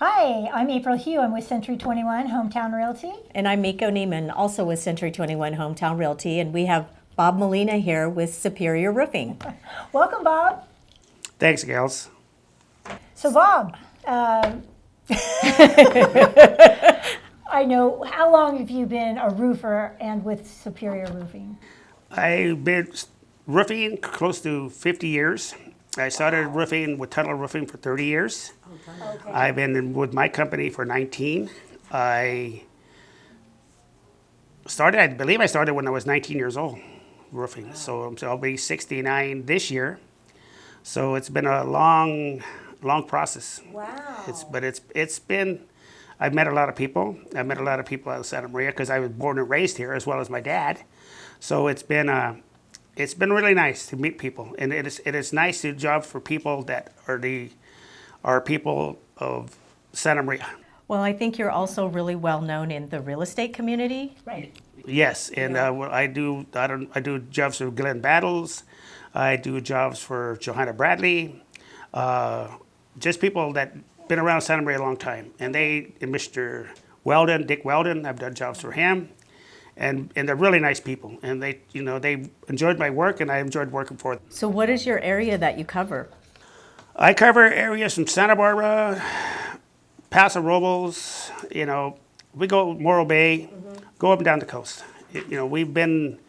Hi, I'm April Hugh. I'm with Century 21 Hometown Realty. And I'm Miko Neiman, also with Century 21 Hometown Realty, and we have Bob Melena here with Superior Roofing. Welcome, Bob. Thanks, gals. So, Bob, I know, how long have you been a roofer and with Superior Roofing? I've been roofing close to 50 years. I started roofing with tunnel roofing for 30 years. Okay. I've been with my company for 19. I believe I started when I was 19 years old roofing. So I'll be 69 this year. So it's been a long process. Wow. It's been, I've met a lot of people. I've met a lot of people out of Santa Maria because I was born and raised here as well as my dad. So it's been really nice to meet people, and it is nice to job for people that are people of Santa Maria. Well, I think you're also really well known in the real estate community. Right. Yes, and I do jobs for Glenn Battles. I do jobs for Johanna Bradley. Just people that been around Santa Maria a long time, and Mr. Weldon, Dick Weldon. I've done jobs for him. And they're really nice people, and they enjoyed my work, and I enjoyed working for them. So what is your area that you cover? I cover areas from Santa Barbara, Paso Robles, we go Morro Bay, go up and down the coast. We've been,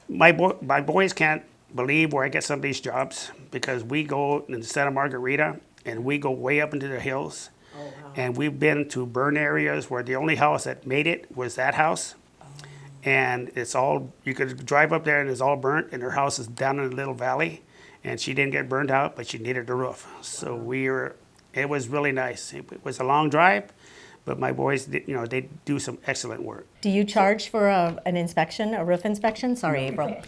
my boys can't believe where I get some of these jobs because we go in Santa Margarita and we go way up into the hills. Oh, wow. And we've been to burn areas where the only house that made it was that house. And it's all, you could drive up there and it's all burnt, and her house is down in a little valley, and she didn't get burned out, but she needed a roof. So it was really nice. It was a long drive, but my boys, they do some excellent work. Do you charge for an inspection, a roof inspection? Sorry, April.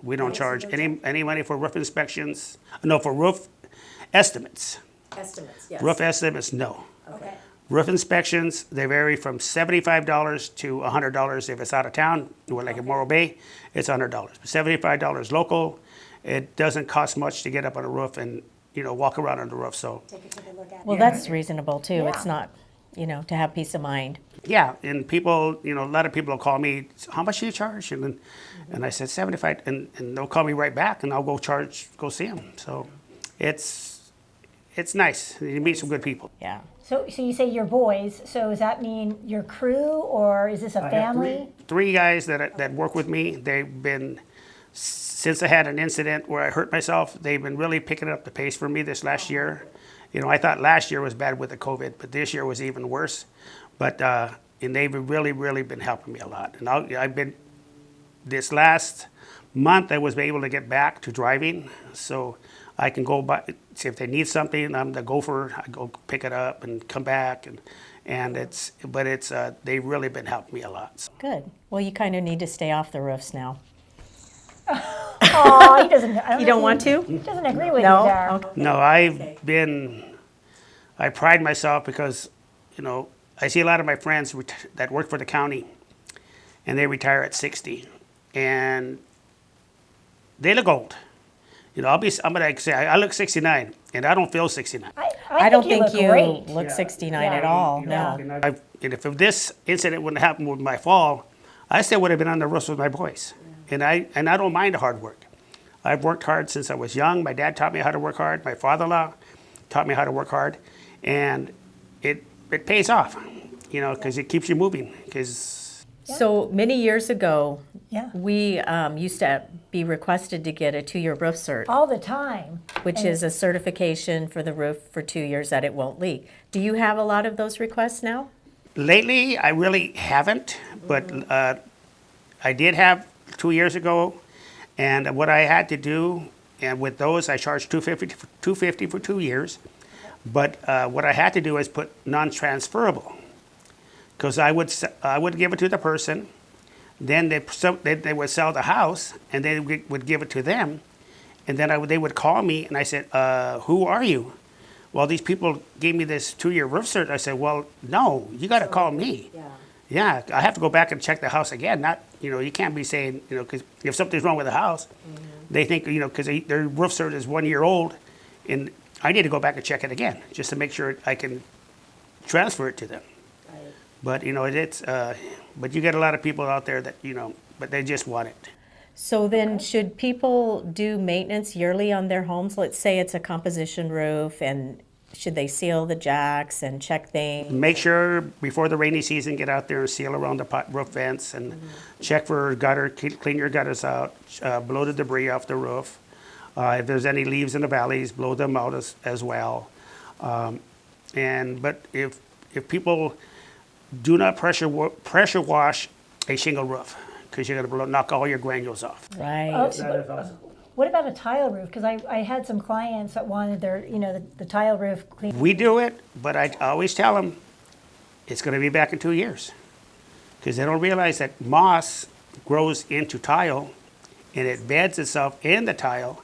We don't charge any money for roof inspections. No, for roof estimates. Estimates, yes. Roof estimates, no. Okay. Roof inspections, they vary from $75 to $100 if it's out of town. Like in Morro Bay, it's $100. $75 local. It doesn't cost much to get up on a roof and walk around on the roof. So Take a look at it. Well, that's reasonable too. Yeah. It's not, to have peace of mind. yeah, and people, a lot of people will call me. How much do you charge? And I said 75, and they'll call me right back, and I'll go see them. So it's nice. You meet some good people. Yeah. So you say your boys. So does that mean your crew, or is this a family? Three guys that work with me. They've been, since I had an incident where I hurt myself, they've been really picking up the pace for me this last year. I thought last year was bad with the COVID, but this year was even worse. But and they've really, really been helping me a lot. And I've been, this last month I was able to get back to driving, so I can go by, see if they need something, I'm the gopher, I go pick it up and come back, and they've really been helping me a lot. So. Good. Well, you kind of need to stay off the roofs now. Oh, he doesn't. You don't want to? He doesn't agree with No? you there. Okay. No, I pride myself because, I see a lot of my friends that work for the county, and they retire at 60, and they look old. I'm gonna say I look 69, and I don't feel 69. I don't think you great. look 69 Yeah. at all. Yeah. No. And if this incident wouldn't happen with my fall, I still would have been on the roofs with my boys. And I don't mind the hard work. I've worked hard since I was young. My dad taught me how to work hard. My father-in-law taught me how to work hard, and it pays off, because it keeps you moving. So many years ago, Yeah. we used to be requested to get a 2-year roof cert, All the time. which is a certification for the roof for 2 years that it won't leak. Do you have a lot of those requests now? Lately, I really haven't, but I did have 2 years ago, and what I had to do, and with those, I charged $250 for 2 years. But what I had to do is put non-transferable, because I would give it to the person, then they would sell the house, and they would give it to them, and then they would call me, and I said, "Who are you?" Well, these people gave me this 2-year roof cert. I said, "Well, no, you got to call me." Yeah, I have to go back and check the house again. Not, you can't be saying, because if something's wrong with the house, they think, because their roof cert is 1 year old, and I need to go back and check it again just to make sure I can transfer it to them. But but you get a lot of people out there that but they just want it. So then should people do maintenance yearly on their homes? Let's say it's a composition roof, and should they seal the jacks and check things? Make sure before the rainy season, get out there and seal around the roof vents and check for gutter, clean your gutters out, blow the debris off the roof. If there's any leaves in the valleys, blow them out as well. But if people do not pressure wash a shingle roof, because you're going to knock all your granules off. Right. Oh, what about a tile roof? Because I had some clients that wanted their, the tile roof cleaned. We do it, but I always tell them it's going to be back in 2 years, because they don't realize that moss grows into tile and it beds itself in the tile,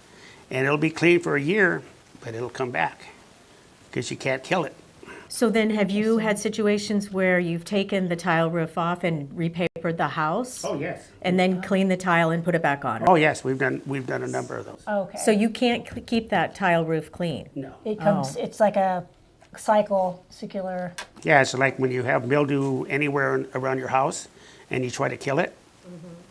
and it'll be clean for a year, but it'll come back because you can't kill it. So then have you had situations where you've taken the tile roof off and repapered the house? Oh yes. And then clean the tile and put it back on? Oh yes, we've done a number of those. Okay. So you can't keep that tile roof clean? No. It comes, it's like a circular. Yeah, it's like when you have mildew anywhere around your house and you try to kill it,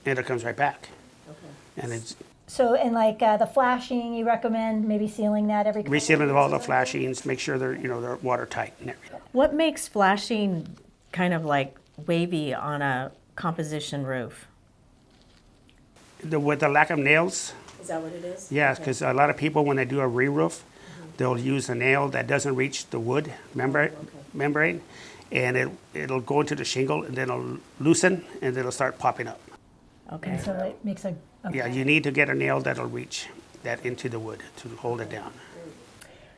and it comes right back. Okay. And it's So, and like the flashing, you recommend maybe sealing that every couple resealing of all the flashings, make sure they're watertight and everything. What makes flashing kind of like wavy on a composition roof? With the lack of nails. Is that what it is? Yes, because a lot of people, when they do a re-roof, they'll use a nail that doesn't reach the wood membrane, and it'll go into the shingle, and then it'll loosen, and it'll start popping up. Okay. So it makes a. Okay. Yeah, you need to get a nail that'll reach that into the wood to hold it down.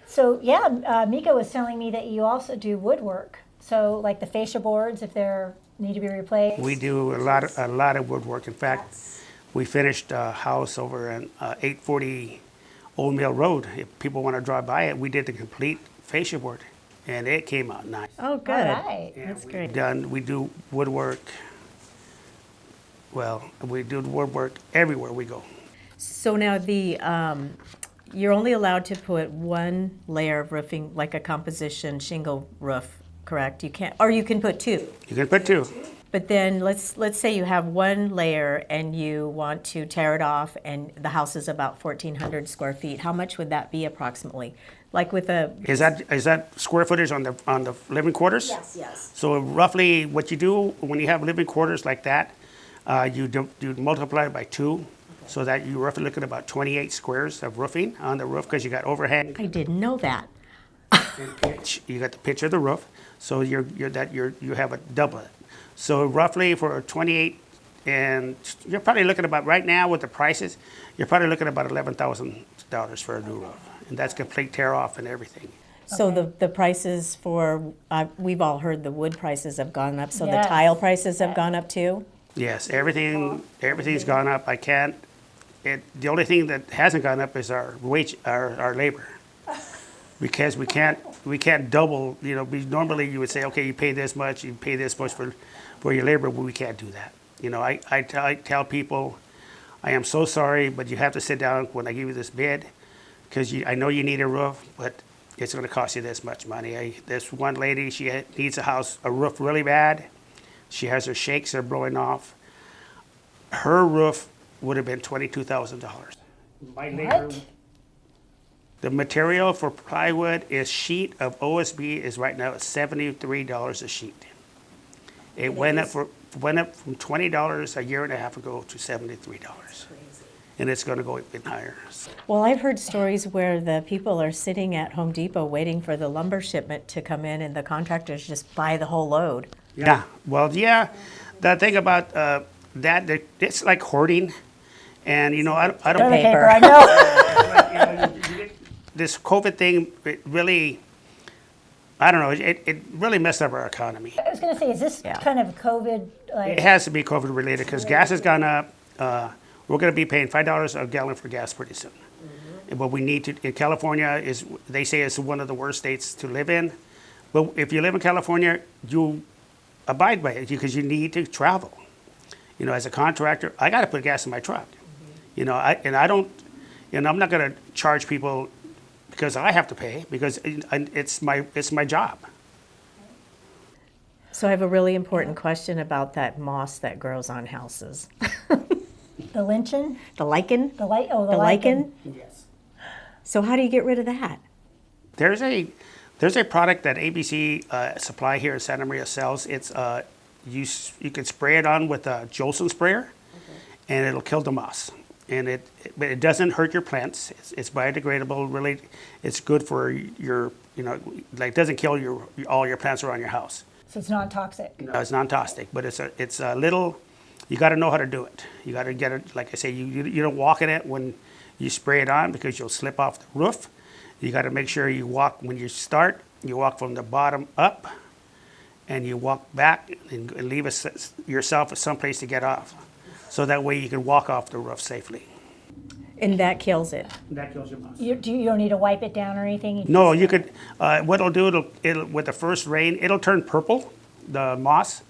So yeah, Miko was telling me that you also do woodwork. So like the fascia boards, if they need to be replaced. We do a lot of woodwork. In fact, we finished a house over on 840 Old Mill Road. If people want to drive by it, we did the complete fascia board, and it came out nice. Oh, good. All right. That's great. We do woodwork. Well, we do woodwork everywhere we go. So now you're only allowed to put one layer of roofing, like a composition shingle roof, correct? You can't, or you can put two. You can put two. But then let's say you have one layer and you want to tear it off, and the house is about 1,400 square feet. How much would that be approximately? Like with a Is that square footage on the living quarters? yes. So roughly, what you do when you have living quarters like that, you multiply it by 2, so that you're roughly looking at about 28 squares of roofing on the roof, because you got overhang I didn't know that. and pitch. You got the pitch of the roof, so you have a double it. So roughly for 28, and you're probably looking about right now with the prices, you're probably looking at about $11,000 for a new roof, and that's complete tear off and everything. So the prices for we've all heard the wood prices have gone up. So Yes. the tile prices have gone up too. Yes, everything's gone up. The only thing that hasn't gone up is our wage, our labor, because we can't double. Normally you would say, okay, you pay this much for your labor, but we can't do that. I tell people, I am so sorry, but you have to sit down when I give you this bid, because I know you need a roof, but it's going to cost you this much money. This one lady, she needs a roof really bad. She has her shakes are blowing off. Her roof would have been $22,000. My labor. The material for plywood is sheet of OSB is right now at $73 a sheet. It went up from $20 a year and a half ago to $73. And it's going to go even higher. Well, I've heard stories where the people are sitting at Home Depot waiting for the lumber shipment to come in, and the contractors just buy the whole load. Yeah, well, yeah. The thing about that, it's like hoarding, and I don't. Toilet Paper. paper, I know. This COVID thing, it really, I don't know. It really messed up our economy. I was going to say, is this kind of COVID? It has to be COVID related, because gas has gone up. We're going to be paying $5 a gallon for gas pretty soon. But we need to. In California, they say it's one of the worst states to live in. But if you live in California, you abide by it, because you need to travel. As a contractor, I got to put gas in my truck. I don't. I'm not going to charge people because I have to pay, because it's my job. So I have a really important question about that moss that grows on houses. The lichen, The lichen? the lichen? Yes. So how do you get rid of that? There's a product that ABC Supply here in Santa Maria sells. It's you can spray it on with a Jolson sprayer, and it'll kill the moss. And but it doesn't hurt your plants. It's biodegradable. Really, it's good for your like doesn't kill all your plants around your house. So it's non-toxic. No, it's non-toxic, but it's a little. You got to know how to do it. You got to get it. Like I say, you don't walk in it when you spray it on because you'll slip off the roof. You got to make sure you walk when you start. You walk from the bottom up, and you walk back and leave yourself someplace to get off, so that way you can walk off the roof safely. And that kills it. That kills your moss. You don't need to wipe it down or anything? No, you could. What it'll do, it'll with the first rain, it'll turn purple, the moss,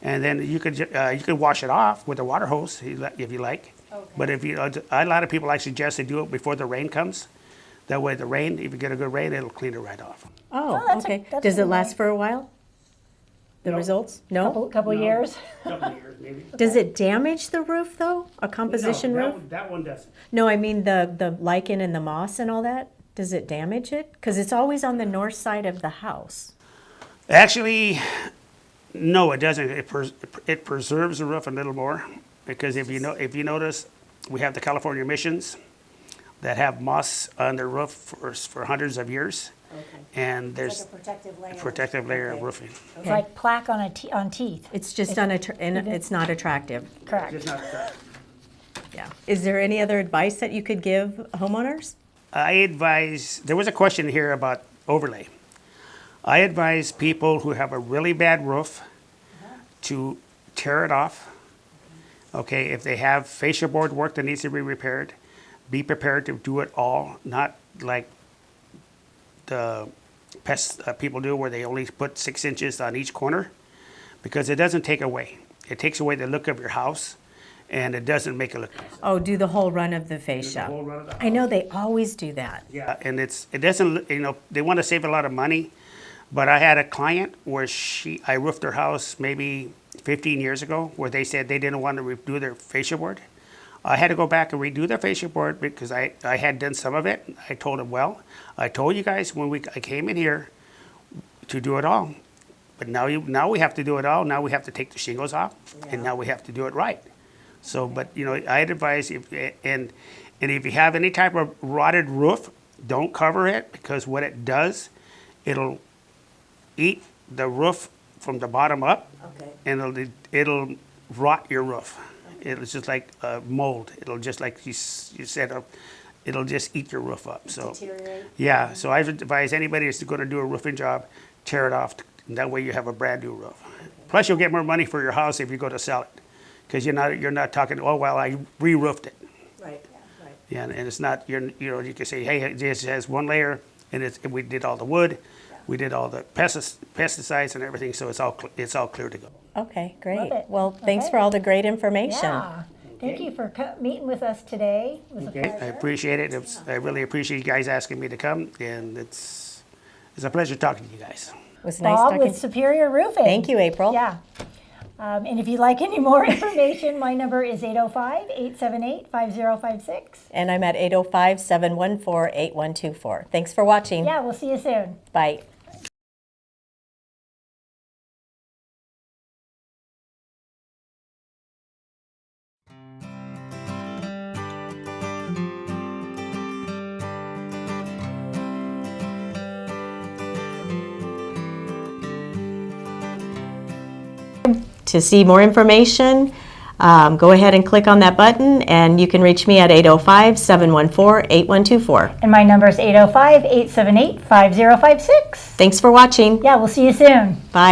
and then you could wash it off with a water hose if you like. Okay. But if you, a lot of people I suggest they do it before the rain comes. That way, the rain, if you get a good rain, it'll clean it right off. Oh, that's okay. that's Does a it good last way. for a while? The No. results? No? Couple No. years? Couple of years, maybe. Does it damage the roof though? A composition roof? That one doesn't. No, I mean the lichen and the moss and all that. Does it damage it? Because it's always on the north side of the house. Actually, no, it doesn't. It preserves the roof a little more because if you notice, we have the California missions that have moss on their roof for hundreds of years, and there's It's like a protective layer. a protective layer of roofing. It's like plaque on on teeth. It's just and it's not attractive. Correct. Just not attractive. Yeah. Is there any other advice that you could give homeowners? I advise, there was a question here about overlay. I advise people who have a really bad roof to tear it off. Okay, if they have fascia board work that needs to be repaired, be prepared to do it all, not like the pest people do where they only put 6 inches on each corner, because it doesn't take away. It takes away the look of your house, and it doesn't make it look nice. Oh, do the whole run of the fascia. whole run of the I know they always do that. Yeah, and it doesn't, they want to save a lot of money, but I had a client where I roofed her house maybe 15 years ago, where they said they didn't want to redo their fascia board. I had to go back and redo their fascia board because I had done some of it. I told them, well, I told you guys when I came in here to do it all, but now we have to do it all. Now we have to take the shingles off, and now we have to do it right. So, but I'd advise if you have any type of rotted roof, don't cover it, because what it does, it'll eat the roof from the bottom up, and it'll rot your roof. It's just like mold. It'll just like you said, it'll just eat your roof up. So Deteriorate. yeah. So I advise anybody who's going to do a roofing job, tear it off. And that way you have a brand new roof. Plus you'll get more money for your house if you go to sell it, because you're not talking, oh well, I re-roofed it. Right. Yeah, and it's not you can say, hey, this has one layer, and we did all the wood, we did all the pesticides and everything, so it's all clear to go. Okay, great. Love it. Well, thanks Okay. for all the great information. Yeah. Thank you for meeting with us today. It was a Okay, I pleasure. appreciate it. I really appreciate you guys asking me to come, and it's a pleasure talking to you guys. It was nice Bob talking. with Superior Roofing. Thank you, April. Yeah. And if you'd like any more information, my number is 805-878-5056. And I'm at 805-714-8124. Thanks for watching. Yeah, we'll see you soon. Bye. To see more information, go ahead and click on that button, and you can reach me at 805-714-8124. And my number is 805-878-5056. Thanks for watching. Yeah, we'll see you soon. Bye.